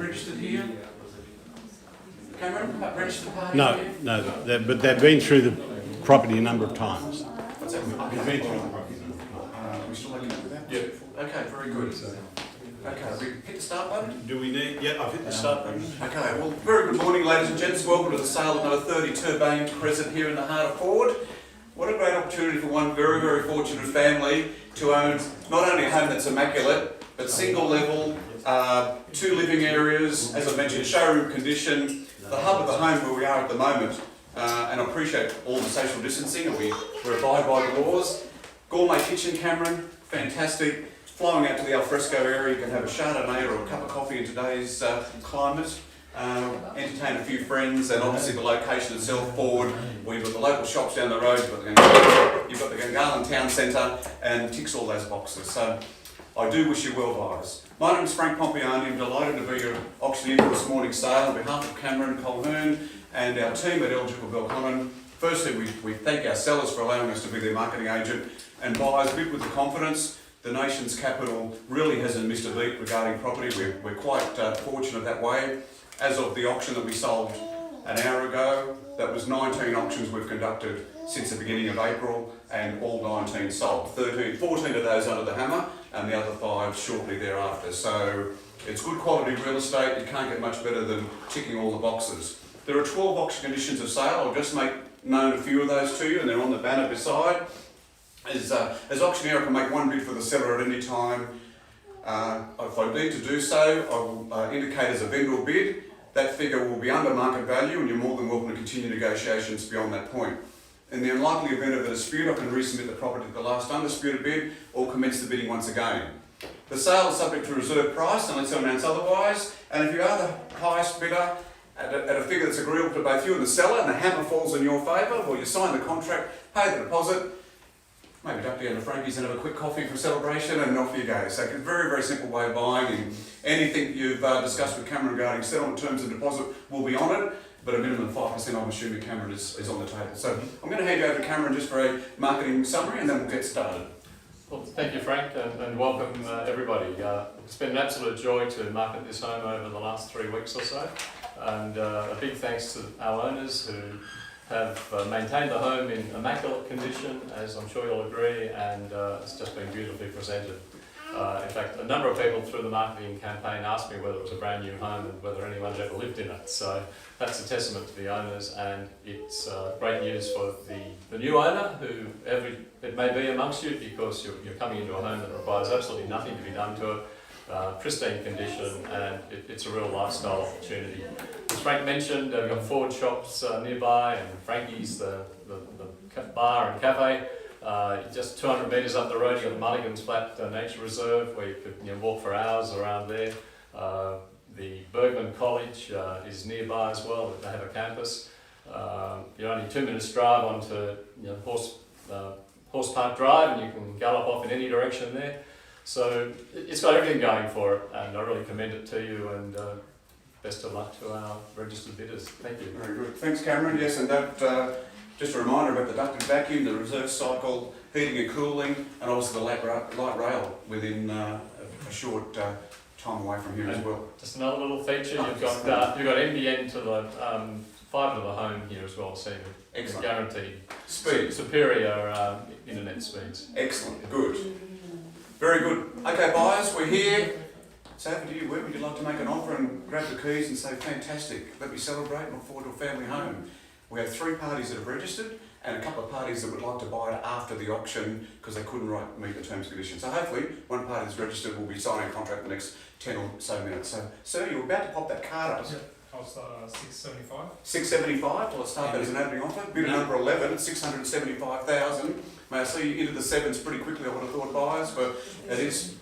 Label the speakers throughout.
Speaker 1: Registered here? Cameron, registered party
Speaker 2: No,
Speaker 1: here?
Speaker 2: no, but they've been through the property a number of times.
Speaker 1: What's that?
Speaker 2: They've been through the property.
Speaker 1: We still okay with that? Yeah. Okay, very good. Okay, we hit the start button?
Speaker 2: Do we need? Yeah, I've hit the start button.
Speaker 1: Okay, well, very good morning, ladies and gents. Welcome to the sale of number 30 Turbayne Crescent here in the heart of Forde. What a great opportunity for one very, very fortunate family to own not only a home that's immaculate, but single level, 2 living areas, as I mentioned, showroom condition, the hub of the home where we are at the moment. And I appreciate all the social distancing, and we abide by the laws. Gourmet kitchen, Cameron, fantastic. Flowing out to the alfresco area, you can have a Chardonnay or a cup of coffee in today's climate. Entertain a few friends, and obviously the location itself, Forde. We've got the local shops down the road, you've got the Gungahlin Town Centre, and ticks all those boxes. So I do wish you well, buyers. My name is Frank Pompiani. I'm delighted to be your auctioneer for this morning's sale on behalf of Cameron Colquhoun and our team at Eligible Belconnen. Firstly, we thank our sellers for allowing us to be their marketing agent, and buyers, bid with the confidence. The nation's capital really hasn't missed a beat regarding property. We're quite fortunate that way. As of the auction that we sold an hour ago, that was 19 auctions we've conducted since the beginning of April, and all 19 sold. 14 of those under the hammer, and the other 5 shortly thereafter. So it's good quality real estate. You can't get much better than ticking all the boxes. There are 12 auction conditions of sale. I'll just make known a few of those to you, and they're on the banner beside. As auctioneer, I can make one bid for the seller at any time. If I need to do so, I will indicate as a vendor bid. That figure will be under market value, and you're more than welcome to continue negotiations beyond that point. In the unlikely event of a dispute, I can resubmit the property to the last undisputed bid or commence the bidding once again. The sale is subject to reserve price unless I announce otherwise, and if you are the highest bidder at a figure that's agreeable to both you and the seller, and the hammer falls in your favour, well, you sign the contract, pay the deposit, maybe duck down to Frankie's and have a quick coffee for celebration, and off you go. So it's a very, very simple way of buying, and anything you've discussed with Cameron regarding settlement terms and deposit will be on it, but a minimum of 5% I'm assuming Cameron is on the table. So I'm going to hand you over to Cameron just for a marketing summary, and then we'll get started.
Speaker 3: Well, thank you, Frank, and welcome everybody. It's been an absolute joy to market this home over the last 3 weeks or so, and a big thanks to our owners who have maintained the home in immaculate condition, as I'm sure you'll agree, and it's just been beautifully presented. In fact, a number of people through the marketing campaign asked me whether it was a brand new home and whether anyone had ever lived in it. So that's a testament to the owners, and it's great news for the new owner, whoever it may be amongst you, because you're coming into a home that requires absolutely nothing to be done to it. Pristine condition, and it's a real lifestyle opportunity. As Frank mentioned, we've got Forde shops nearby, and Frankie's, the bar and cafe. Just 200 metres up the road, you've got the Mulligan's Flat Nature Reserve, where you could walk for hours around there. The Bergman College is nearby as well. They have a campus. You're only 2 minutes drive onto Horse Park Drive, and you can gallop off in any direction there. So it's got everything going for it, and I really commend it to you, and best of luck to our registered bidders. Thank you.
Speaker 1: Very good. Thanks, Cameron. Yes, and that, just a reminder about the ducted vacuum, the reserve cycle, heating and cooling, and obviously the light rail within a short time away from here as well.
Speaker 3: Just another little feature, you've got NBN to the fibre to the home here as well, so
Speaker 1: excellent.
Speaker 3: Guaranteed
Speaker 1: Speed.
Speaker 3: Superior internet speeds.
Speaker 1: Excellent. Good. Very good. Okay, buyers, we're here. It's over to you. Where would you like to make an offer and grab the keys and say, fantastic, let me celebrate and look forward to a family home? We have 3 parties that have registered, and a couple of parties that would like to buy it after the auction because they couldn't meet the terms and conditions. So hopefully, one party that's registered will be signing a contract in the next 10 or so minutes. So, sir, you're about to pop that card up.
Speaker 4: I'll start 675.
Speaker 1: 675. Let's start that as an opening offer. Bidder number 11 at 675,000. May I see you into the sevens pretty quickly? I would have thought, buyers, but it is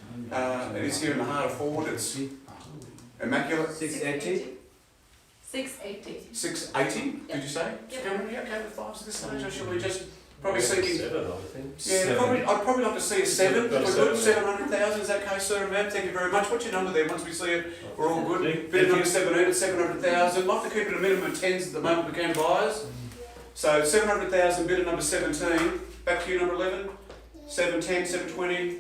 Speaker 1: here in the heart of Forde. It's immaculate.
Speaker 5: 680.
Speaker 6: 680.
Speaker 1: 680. Did you say?
Speaker 6: Yep.
Speaker 1: Cameron, you okay with 5s at this stage, or should we just probably seeking?
Speaker 3: 7, I think.
Speaker 1: Yeah, I'd probably like to see a 7. If we're good, 700,000. Is that okay, sir and ma'am? Thank you very much. What's your number there? Once we see it, we're all good. Bid number 17 at 700,000. Like to keep it a minimum of 10s at the moment we can, buyers. So 700,000. Bidder number 17. Back to you, number 11. 710, 720.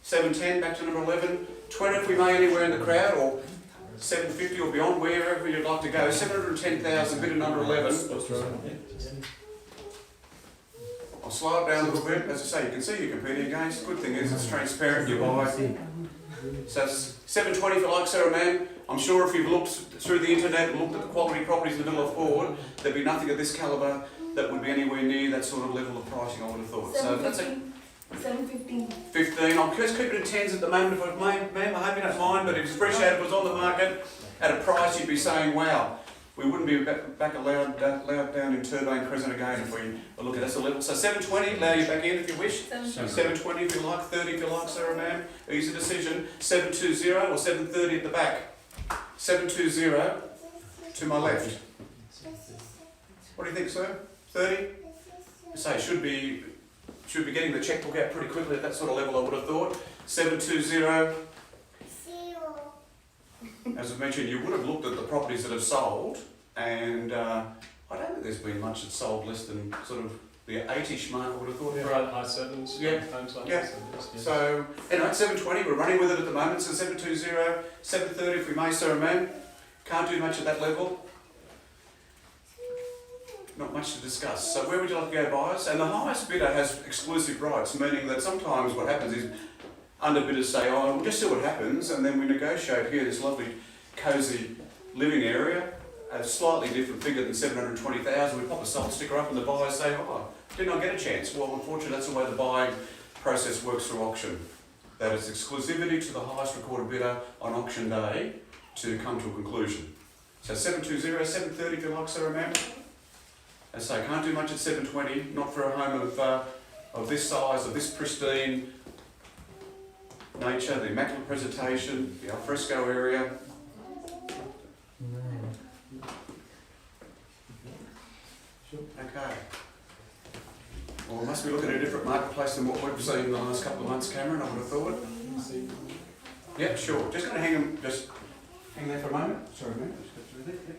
Speaker 1: 710. Back to number 11. 20 if we may, anywhere in the crowd, or 750 or beyond, wherever you'd like to go. 710,000, bidder number 11. I'll slow it down a little bit. As I say, you can see you're competing against. Good thing is it's transparent, you buy. So it's 720 if you like, Sarah Man. I'm sure if you've looked through the internet and looked at the quality properties in the middle of Forde, there'd be nothing of this calibre that would be anywhere near that sort of level of pricing, I would have thought. So that's it.
Speaker 6: 715.
Speaker 1: 15. I'll just keep it in tens at the moment if I may, ma'am. I hope you don't mind, but it's appreciated if it was on the market at a price you'd be saying, wow, we wouldn't be back allowed down in Turbayne, Crescent again if we look at this a level. So 720, allow you back in if you wish. 720 if you like, 30 if you like, Sarah ma'am. Easy decision. 720 or 730 at the back. 720 to my left. What do you think, sir? 30? Say should be getting the checkbook out pretty quickly at that sort of level, I would have thought. 720. As I mentioned, you would have looked at the properties that have sold, and I don't think there's been much that's sold less than sort of the 8-ish mark, I would have thought.
Speaker 3: Yeah, right, high sevens.
Speaker 1: Yeah.
Speaker 3: Homes like
Speaker 1: Yeah.
Speaker 3: high sevens, yes.
Speaker 1: So, anyway, 720, we're running with it at the moment, so 720, 730 if we may, sir and ma'am. Can't do much at that level. Not much to discuss. So where would you like to go, buyers? And the highest bidder has exclusive rights, meaning that sometimes what happens is underbidders say, oh, we'll just see what happens, and then we negotiate here this lovely, cosy living area, a slightly different figure than 720,000. We pop a salt sticker up and the buyers say, oh, didn't I get a chance? Well, unfortunately, that's the way the buying process works through auction. That is exclusivity to the highest recorded bidder on auction day to come to a conclusion. So 720, 730 if you like, sir, ma'am. As I say, can't do much at 720, not for a home of this size, of this pristine nature, the immaculate presentation, the alfresco area. Okay. Well, we must be looking at a different marketplace than what we've seen in the last couple of months, Cameron, I would have thought. Yep, sure. Just going to hang there for a moment. Sorry, mate. Just go through there.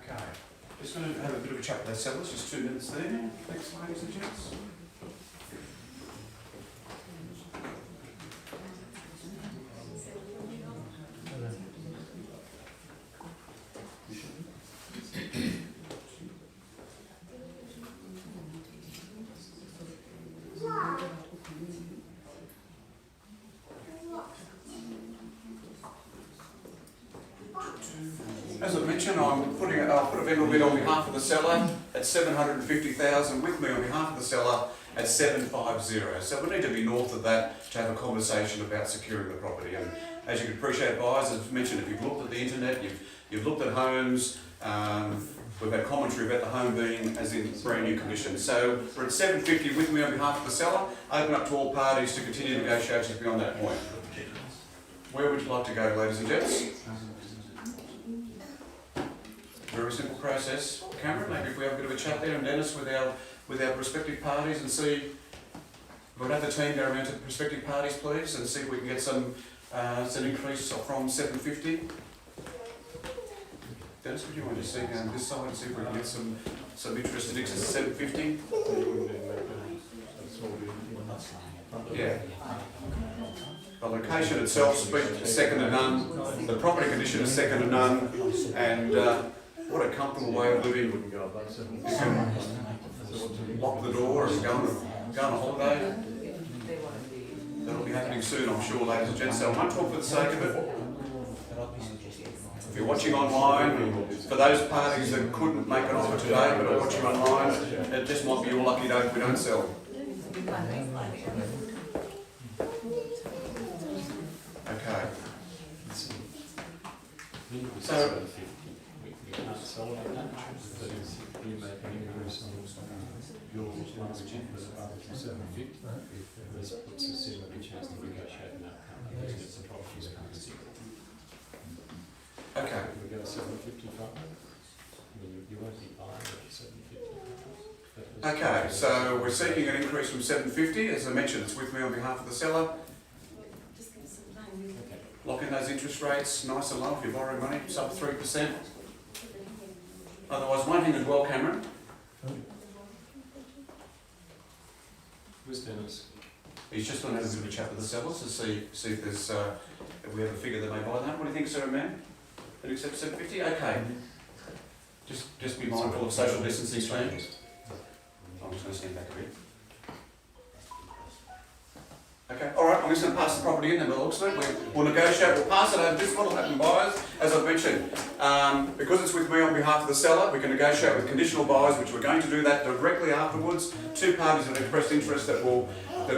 Speaker 1: Okay, just going to have a bit of a chat with our sellers, just 2 minutes there. Thanks, ladies and gents. As I mentioned, I'll put a vendor bid on behalf of the seller at 750,000, with me on behalf of the seller at 750. So we need to be north of that to have a conversation about securing the property. And as you can appreciate, buyers, as mentioned, if you've looked at the internet, you've looked at homes, we've had commentary about the home being as in brand new condition. So we're at 750 with me on behalf of the seller. Open up to all parties to continue negotiations beyond that point. Where would you like to go, ladies and gents? Very simple process. Cameron, maybe if we have a bit of a chat there, and Dennis with our prospective parties, and see, we'll have the team go around to the prospective parties, please, and see if we can get some increase from 750. Dennis, would you want to see down this side and see if we can get some interest in excess of 750? Yeah. The location itself speaks second to none. The property condition is second to none, and what a comfortable way of living. You can lock the door and go on a holiday. That'll be happening soon, I'm sure, ladies and gents. So I won't talk for the sake of it. If you're watching online, for those parties that couldn't make an offer today but are watching online, it just might be your lucky day if we don't sell. Okay. So,
Speaker 3: we can't sell it at that, but if you make an increase on your last check was above 750, this puts us in a good chance to negotiate an outcome, because it's a property's currency.
Speaker 1: okay.
Speaker 3: We go 755, I mean, you won't be buying it at 750.
Speaker 1: Okay, so we're seeking an increase from 750. As I mentioned, it's with me on behalf of the seller. keeping those interest rates nice and low if you're borrowing money, sub 3%. Otherwise, one thing as well, Cameron,
Speaker 3: Who's Dennis?
Speaker 1: he's just going to have a bit of a chat with the sellers to see if there's if we have a figure that may buy that. What do you think, sir, man? Can you accept 750? Okay. Just be mindful of social distancing, please. I'm just going to stand back a bit. Okay, alright, I'm just going to pass the property in then by the looks of it. We'll negotiate, we'll pass it over. This is what will happen, buyers, as I've mentioned. Because it's with me on behalf of the seller, we can negotiate with conditional buyers, which we're going to do that directly afterwards. Two parties have expressed interest that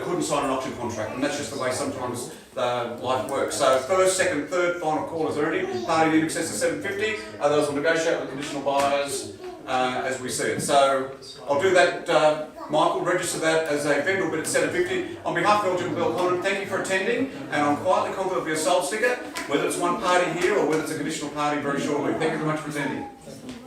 Speaker 1: couldn't sign an option contract, and that's just the way sometimes life works. So first, second, third, final call is already. Party in excess of 750. Others will negotiate with conditional buyers as we see it. So I'll do that. Michael, register that as a vendor bid at 750. On behalf of Elgin Bill Connon, thank you for attending, and I'm quietly confident of your sold sticker, whether it's one party here or whether it's a conditional party very shortly. Thank you very much for attending.